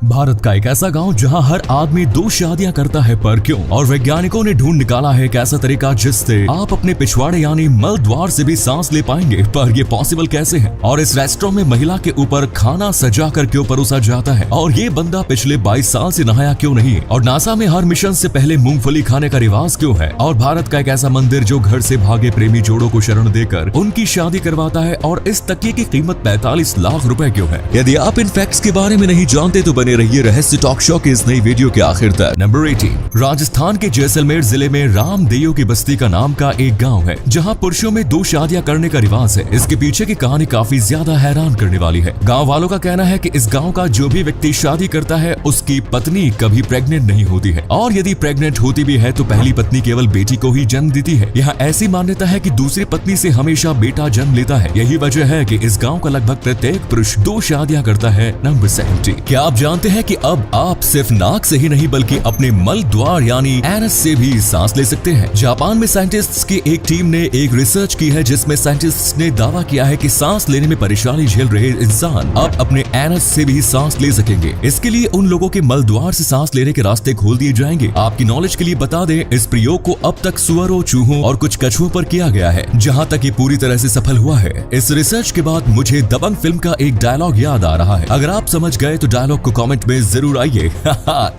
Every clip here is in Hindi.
भारत का एक ऐसा गांव जहां हर आदमी 2 शादियां करता है, पर क्यों? और वैज्ञानिकों ने ढूंढ निकाला है एक ऐसा तरीका जिससे आप अपने पिछवाड़े यानी मल द्वार से भी सांस ले पाएंगे। पर ये पॉसिबल कैसे है? और इस रेस्टोरेंट में महिला के ऊपर खाना सजा कर क्यों परोसा जाता है? और ये बंदा पिछले 22 साल से नहाया क्यों नहीं? और नासा में हर मिशन से पहले मूंगफली खाने का रिवाज क्यों है? और भारत का एक ऐसा मंदिर जो घर से भागे प्रेमी जोड़ों को शरण देकर उनकी शादी करवाता है, और इस तकिए की कीमत 45 लाख रुपए क्यों है? यदि आप इन फैक्ट्स के बारे में नहीं जानते तो बने रहिए रहस्य टॉक शो के इस नई वीडियो के आखिर तक। नंबर 18, राजस्थान के जैसलमेर जिले में रामदेव की बस्ती का नाम का एक गांव है जहां पुरुषों में 2 शादियां करने का रिवाज है। इसके पीछे की कहानी काफी ज्यादा हैरान करने वाली है। गांव वालों का कहना है कि इस गांव का जो भी व्यक्ति शादी करता है उसकी पत्नी कभी प्रेग्नेंट नहीं होती है, और यदि प्रेग्नेंट होती भी है तो पहली पत्नी केवल बेटी को ही जन्म देती है। यहाँ ऐसी मान्यता है कि दूसरी पत्नी से हमेशा बेटा जन्म लेता है। यही वजह है कि इस गाँव का लगभग प्रत्येक पुरुष 2 शादियां करता है। नंबर 70, क्या आप जानते हैं कि अब आप सिर्फ नाक से ही नहीं बल्कि अपने मल द्वार यानी एनस से भी सांस ले सकते हैं? जापान में साइंटिस्ट्स की एक टीम ने एक रिसर्च की है जिसमें साइंटिस्ट्स ने दावा किया है कि सांस लेने में परेशानी झेल रहे इंसान अब अपने एनस से भी सांस ले सकेंगे। इसके लिए उन लोगों के मल द्वार से सांस लेने के रास्ते खोल दिए जाएंगे। आपकी नॉलेज के लिए बता दें, इस प्रयोग को अब तक सुअरों, चूहों और कुछ कछुओं पर किया गया है, जहाँ तक ये पूरी तरह से सफल हुआ है। इस रिसर्च के बाद मुझे दबंग फिल्म का एक डायलॉग याद आ रहा है। अगर आप समझ गए तो डायलॉग को कमेंट में जरूर आइए।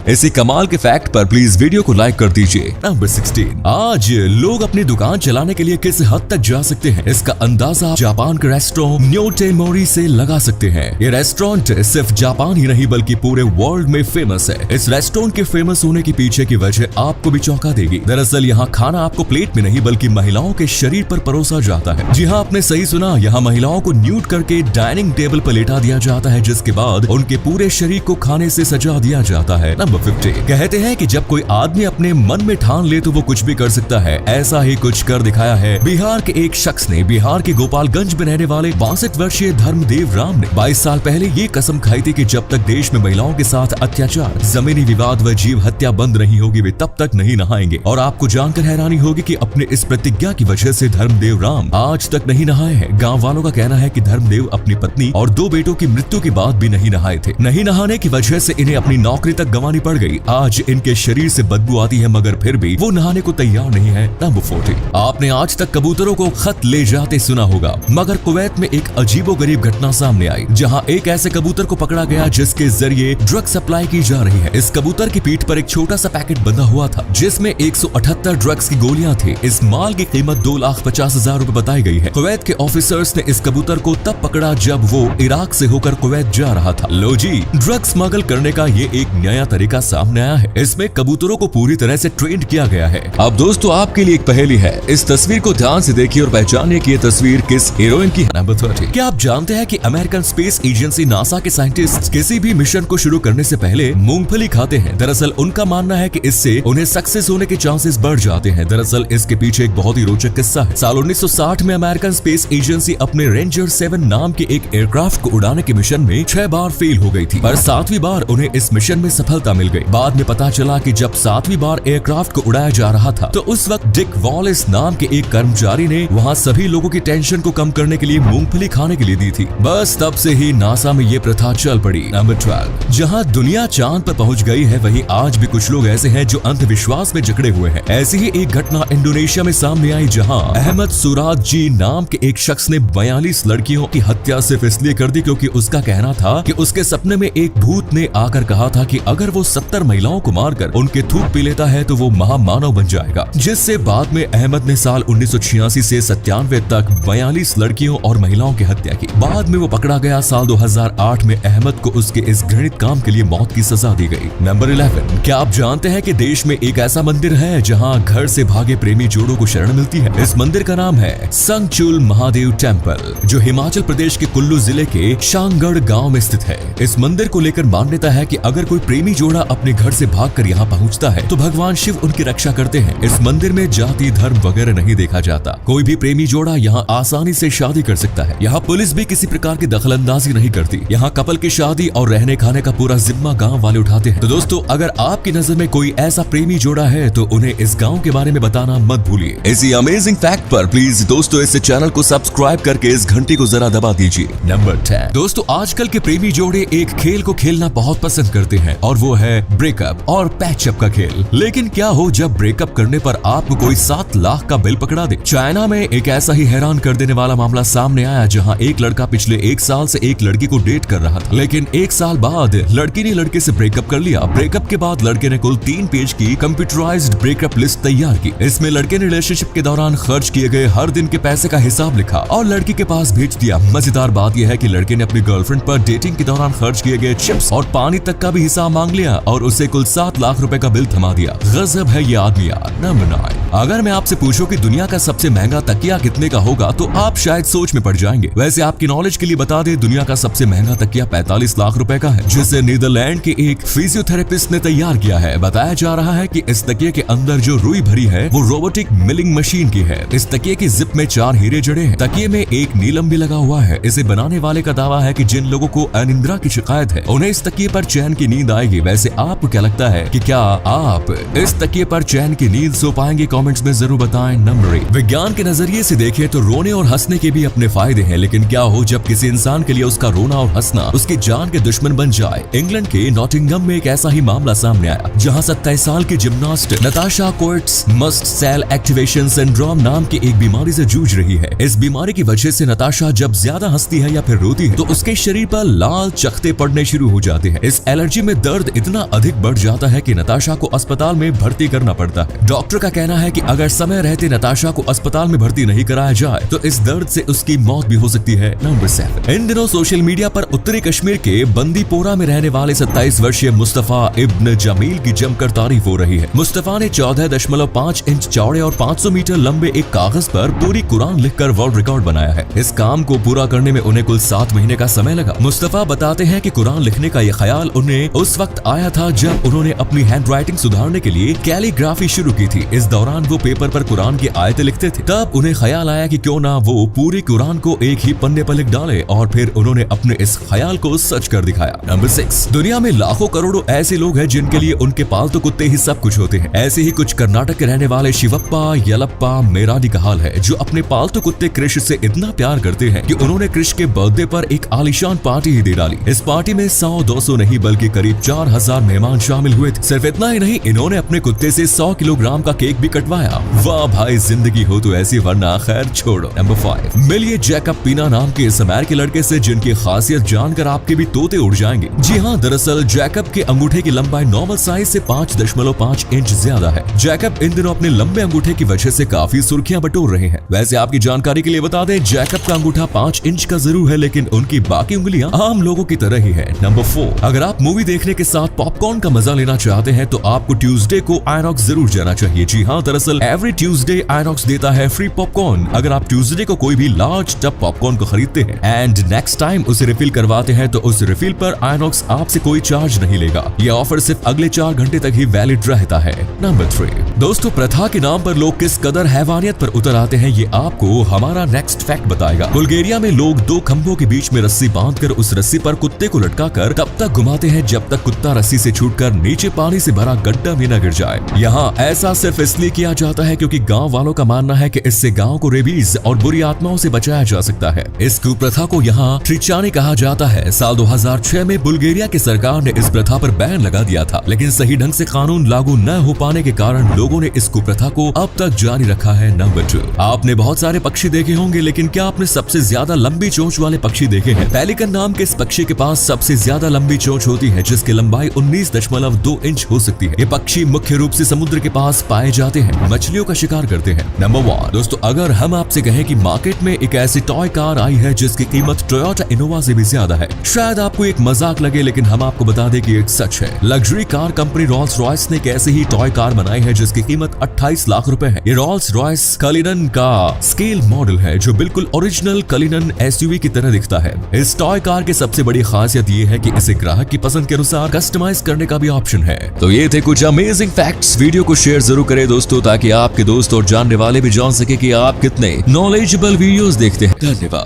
इसी कमाल के फैक्ट पर प्लीज वीडियो को लाइक कर दीजिए। नंबर 16, आज लोग अपनी दुकान चलाने के लिए किस हद तक जा सकते हैं, इसका अंदाजा जापान के रेस्टोरेंट न्योटेमोरी से लगा सकते हैं। ये रेस्टोरेंट सिर्फ जापान ही नहीं बल्कि पूरे वर्ल्ड में फेमस है। इस रेस्टोरेंट के फेमस होने के पीछे की वजह आपको भी चौंका देगी। दरअसल यहाँ खाना आपको प्लेट में नहीं बल्कि महिलाओं के शरीर पर परोसा जाता है। जी हाँ, आपने सही सुना, यहाँ महिलाओं को न्यूड करके डाइनिंग टेबल पर लेटा दिया जाता है, जिसके बाद उनके पूरे शरीर को खाने से सजा दिया जाता है। नंबर 50, कहते हैं कि जब कोई आदमी अपने मन में ठान ले तो वो कुछ भी कर सकता है। ऐसा ही कुछ कर दिखाया है बिहार के एक शख्स ने। बिहार के गोपालगंज में रहने वाले 62 वर्षीय धर्मदेव राम ने 22 साल पहले ये कसम खाई थी कि जब तक देश में महिलाओं के साथ अत्याचार, जमीनी विवाद व जीव हत्या बंद नहीं होगी वे तब तक नहीं नहाएंगे। और आपको जानकर हैरानी होगी कि अपने इस प्रतिज्ञा की वजह से धर्मदेव राम आज तक नहीं नहाए हैं। गाँव वालों का कहना है कि धर्मदेव अपनी पत्नी और 2 बेटों की मृत्यु के बाद भी नहीं नहाए थे। नहीं नहाने की वजह से इन्हें अपनी नौकरी तक गंवानी पड़ गई। आज इनके शरीर से बदबू आती है मगर फिर भी वो नहाने को तैयार नहीं है। नंबर 40, आपने आज तक कबूतरों को खत ले जाते सुना होगा, मगर कुवैत में एक अजीबोगरीब घटना सामने आई जहां एक ऐसे कबूतर को पकड़ा गया जिसके जरिए ड्रग सप्लाई की जा रही है। इस कबूतर की पीठ पर एक छोटा सा पैकेट बंधा हुआ था जिसमें 178 ड्रग्स की गोलियां थी। इस माल की कीमत 2,50,000 रुपए बताई गई है। कुवैत के ऑफिसर्स ने इस कबूतर को तब पकड़ा जब वो इराक से होकर कुवैत जा रहा था। लो जी, ड्रग्स स्मगल करने का ये एक नया तरीका सामने आया है। इसमें कबूतरों को पूरी तरह से ट्रेंड किया गया है। अब दोस्तों, आपके लिए एक पहेली है। इस तस्वीर को ध्यान से देखिए और पहचानिए कि ये तस्वीर किस हीरोइन की है। नंबर 30, क्या आप जानते हैं कि अमेरिकन स्पेस एजेंसी नासा के साइंटिस्ट किसी भी मिशन को शुरू करने से पहले मूंगफली खाते हैं? दरअसल उनका मानना है कि इससे उन्हें सक्सेस होने के चांसेस बढ़ जाते हैं। दरअसल इसके पीछे एक बहुत ही रोचक किस्सा है। साल 1960 में अमेरिकन स्पेस एजेंसी अपने रेंजर 7 नाम के एक एयरक्राफ्ट को उड़ाने के मिशन में 6 बार फेल हो गई थी, पर 7वीं बार उन्हें इस मिशन में सफलता मिल गई। बाद में पता चला कि जब 7वीं बार एयरक्राफ्ट को उड़ाया जा रहा था तो उस वक्त डिक वॉलिस नाम के एक कर्मचारी ने वहां सभी लोगों की टेंशन को कम करने के लिए मूंगफली खाने के लिए दी थी। बस तब से ही नासा में ये प्रथा चल पड़ी। नंबर 12, जहां दुनिया चांद पर पहुंच गई है वहीं आज भी कुछ लोग ऐसे हैं जो अंधविश्वास में जकड़े हुए हैं। ऐसी ही एक घटना इंडोनेशिया में सामने आई जहां अहमद सुराज जी नाम के एक शख्स ने 42 लड़कियों की हत्या सिर्फ इसलिए कर दी क्योंकि उसका कहना था कि उसके सपने में एक भूत ने आकर कहा था कि अगर वो 70 महिलाओं को मारकर उनके थूक पी लेता है तो वो महामानव बन जाएगा। जिससे बाद में अहमद ने साल 1986 से 97 तक 42 लड़कियों और महिलाओं की हत्या की। बाद में वो पकड़ा गया। साल 2008 में अहमद को उसके इस घृणित काम के लिए मौत की सजा दी गई। नंबर 11, क्या आप जानते हैं कि देश में एक ऐसा मंदिर है जहां घर से भागे प्रेमी जोड़ों को शरण मिलती है? इस मंदिर का नाम है संगचुल महादेव टेम्पल, जो हिमाचल प्रदेश के कुल्लू जिले के शांगड़ गाँव में स्थित है। इस मंदिर को लेकर मान्यता है कि अगर कोई प्रेमी जोड़ा अपने घर से भागकर यहाँ पहुँचता है तो भगवान शिव उनकी रक्षा करते हैं। इस मंदिर में जाति, धर्म वगैरह नहीं देखा जाता। कोई भी प्रेमी जोड़ा यहाँ आसानी से शादी कर सकता है। यहाँ पुलिस भी किसी प्रकार की दखलंदाजी नहीं करती। यहाँ कपल की शादी और रहने खाने का पूरा जिम्मा गाँव वाले उठाते हैं। तो दोस्तों, अगर आपकी नजर में कोई ऐसा प्रेमी जोड़ा है तो उन्हें इस गाँव के बारे में बताना मत भूलिए। इसी अमेजिंग फैक्ट पर प्लीज दोस्तों इस चैनल को सब्सक्राइब करके इस घंटी को जरा दबा दीजिए। नंबर 10, दोस्तों आजकल के प्रेमी जोड़े एक खेल को खेल खेलना बहुत पसंद करते हैं और वो है ब्रेकअप और पैचअप का खेल। लेकिन क्या हो जब ब्रेकअप करने पर आपको कोई 7 लाख का बिल पकड़ा दे। चाइना में एक ऐसा ही हैरान कर देने वाला मामला सामने आया जहां एक लड़का पिछले 1 साल से एक लड़की को डेट कर रहा था, लेकिन 1 साल बाद लड़की ने लड़के से ब्रेकअप कर लिया। ब्रेकअप के बाद लड़के ने कुल 3 पेज की कंप्यूटराइज्ड ब्रेकअप लिस्ट तैयार की। इसमें लड़के ने रिलेशनशिप के दौरान खर्च किए गए हर दिन के पैसे का हिसाब लिखा और लड़की के पास भेज दिया। मजेदार बात यह है कि लड़के ने अपनी गर्लफ्रेंड पर डेटिंग के दौरान खर्च किए गए चिप्स और पानी तक का भी हिसाब मांग लिया और उसे कुल 7 लाख रुपए का बिल थमा दिया। गजब है ये आदमी यार। नंबर 9, अगर मैं आपसे पूछूं कि दुनिया का सबसे महंगा तकिया कितने का होगा तो आप शायद सोच में पड़ जाएंगे। वैसे आपकी नॉलेज के लिए बता दें, दुनिया का सबसे महंगा तकिया 45 लाख रुपए का है, जिसे नीदरलैंड के एक फिजियोथेरेपिस्ट ने तैयार किया है। बताया जा रहा है कि इस तकिए के अंदर जो रुई भरी है वो रोबोटिक मिलिंग मशीन की है। इस तकिए की जिप में 4 हीरे जड़े हैं। तकिए में एक नीलम भी लगा हुआ है। इसे बनाने वाले का दावा है कि जिन लोगों को अनिद्रा की शिकायत है उन्हें इस तकिए पर चैन की नींद आएगी। वैसे आपको क्या लगता है कि क्या आप इस तकिए पर चैन की नींद सो पाएंगे? कमेंट्स में जरूर बताएं। नंबर 8, विज्ञान के नजरिए से देखें तो रोने और हंसने के भी अपने फायदे हैं, लेकिन क्या हो जब किसी इंसान के लिए उसका रोना और हंसना उसकी जान के दुश्मन बन जाए। इंग्लैंड के नॉटिंघम में एक ऐसा ही मामला सामने आया जहां 27 साल की gymnast Natasha Coates mast cell activation syndrome नाम की एक बीमारी से जूझ रही है। इस बीमारी की वजह से नताशा जब ज्यादा हंसती है या फिर रोती है तो उसके शरीर पर लाल चकत्ते पड़ने शुरू हो जाते हैं। इस एलर्जी में दर्द इतना अधिक बढ़ जाता है कि नताशा को अस्पताल में भर्ती करना पड़ता है। डॉक्टर का कहना है कि अगर समय रहते नताशा को अस्पताल में भर्ती नहीं कराया जाए तो इस दर्द से उसकी मौत भी हो सकती है। नंबर 7, इन दिनों सोशल मीडिया पर उत्तरी कश्मीर के बंदीपोरा में रहने वाले 27 वर्षीय मुस्तफा इब्न जमील की जमकर तारीफ हो रही है। मुस्तफा ने 14.5 इंच चौड़े और 500 मीटर लंबे एक कागज पर पूरी कुरान लिखकर वर्ल्ड रिकॉर्ड बनाया है। इस काम को पूरा करने में उन्हें कुल 7 महीने का समय लगा। मुस्तफा बताते हैं कि कुरान लिखने का यह ख्याल उन्हें उस वक्त आया था जब उन्होंने अपनी हैंडराइटिंग सुधारने के लिए कैलीग्राफी शुरू की थी। इस दौरान वो पेपर पर कुरान की आयतें लिखते थे। तब उन्हें ख्याल आया कि क्यों ना वो पूरी कुरान को एक ही पन्ने पर लिख डाले और फिर उन्होंने अपने इस ख्याल को सच कर दिखाया। नंबर 6, दुनिया में लाखों करोड़ों ऐसे लोग हैं जिनके लिए उनके पालतू कुत्ते ही सब कुछ होते हैं। ऐसे ही कुछ कर्नाटक के रहने वाले शिवप्पा यलप्पा मेराडी का हाल है, जो अपने पालतू कुत्ते क्रिश से इतना प्यार करते हैं कि उन्होंने क्रिश के बर्थडे पर एक आलीशान पार्टी ही दे डाली। इस पार्टी में 100-200 नहीं बल्कि करीब 4000 मेहमान शामिल हुए थे। सिर्फ इतना ही नहीं, इन्होंने अपने कुत्ते से 100 किलोग्राम का केक भी कटवाया। वाह भाई, जिंदगी हो तो ऐसी, वरना खैर छोड़ो। नंबर 5, मिलिए जैकब पीना नाम के इस अमेरिकी लड़के से जिनकी खासियत जानकर आपके भी तोते उड़ जाएंगे। जी हाँ, दरअसल जैकब के अंगूठे की लंबाई नॉर्मल साइज से 5.5 इंच ज्यादा है। जैकब इन दिनों अपने लंबे अंगूठे की वजह से काफी सुर्खियां बटोर रहे हैं। वैसे आपकी जानकारी के लिए बता दें, जैकब का अंगूठा 5 इंच का जरूर है, लेकिन उनकी बाकी उंगलियां आम लोगों की तरह ही है। नंबर 4, अगर आप मूवी देखने के साथ पॉपकॉर्न का मजा लेना चाहते हैं तो आपको ट्यूसडे को आइनॉक्स जरूर जाना चाहिए। जी हाँ, दरअसल एवरी ट्यूसडे आइनॉक्स देता है फ्री पॉपकॉर्न अगर आप ट्यूसडे को कोई भी लार्ज टब पॉपकॉर्न को खरीदते हैं एंड नेक्स्ट टाइम उसे रिफिल करवाते हैं तो उस रिफिल पर आइनॉक्स आपसे कोई चार्ज नहीं लेगा। ये ऑफर सिर्फ अगले 4 घंटे तक ही वैलिड रहता है। नंबर 3, दोस्तों, प्रथा के नाम पर लोग किस कदर हैवानियत पर उतर आते हैं ये आपको हमारा नेक्स्ट फैक्ट बताएगा। बुल्गारिया में लोग 2 खंभों के बीच में रस्सी बांधकर उस रस्सी पर कुत्ते को लटकाकर तब तक घुमाते हैं जब तक कुत्ता रस्सी से छूटकर नीचे पानी से भरा गड्ढा में न गिर जाए। यहाँ ऐसा सिर्फ इसलिए किया जाता है क्योंकि गांव वालों का मानना है कि इससे गांव को रेबीज और बुरी आत्माओं से बचाया जा सकता है। इस कुप्रथा को यहाँ ट्रिचानी कहा जाता है। साल 2006 में बुल्गारिया की सरकार ने इस प्रथा पर बैन लगा दिया था, लेकिन सही ढंग से कानून लागू न हो पाने के कारण लोगों ने इस कुप्रथा को अब तक जारी रखा है। नंबर 2, आपने बहुत सारे पक्षी देखे होंगे, लेकिन क्या आपने सबसे ज्यादा लंबी चोंच वाले पक्षी देखे हैं? पेलिकन नाम के इस पक्षी के पास सबसे ज्यादा लंबी चोंच होती है, जिसकी लंबाई 19.2 इंच हो सकती है। ये पक्षी मुख्य रूप से समुद्र के पास पाए जाते हैं, मछलियों का शिकार करते हैं। नंबर 1, दोस्तों, अगर हम आपसे कहें कि मार्केट में एक ऐसी टॉय कार आई है जिसकी कीमत टोयोटा इनोवा से भी ज्यादा है, शायद आपको एक मजाक लगे, लेकिन हम आपको बता दें कि एक सच है। Luxury car company Rolls Royce ने एक ऐसी ही टॉय कार बनाई है जिसकी कीमत 28 लाख रुपए है। ये रोल्स रॉयस कलिनन का स्केल मॉडल है जो बिल्कुल ओरिजिनल कलिनन एसयूवी की तरह दिखता है। इस टॉय कार की सबसे बड़ी खासियत ये है कि इसे ग्राहक की पसंद के अनुसार कस्टमाइज करने का भी ऑप्शन है। तो ये थे कुछ अमेजिंग फैक्ट्स। वीडियो को शेयर जरूर करें दोस्तों, ताकि आपके दोस्त और जानने वाले भी जान सके कि आप कितने नॉलेजेबल वीडियोस देखते हैं। धन्यवाद।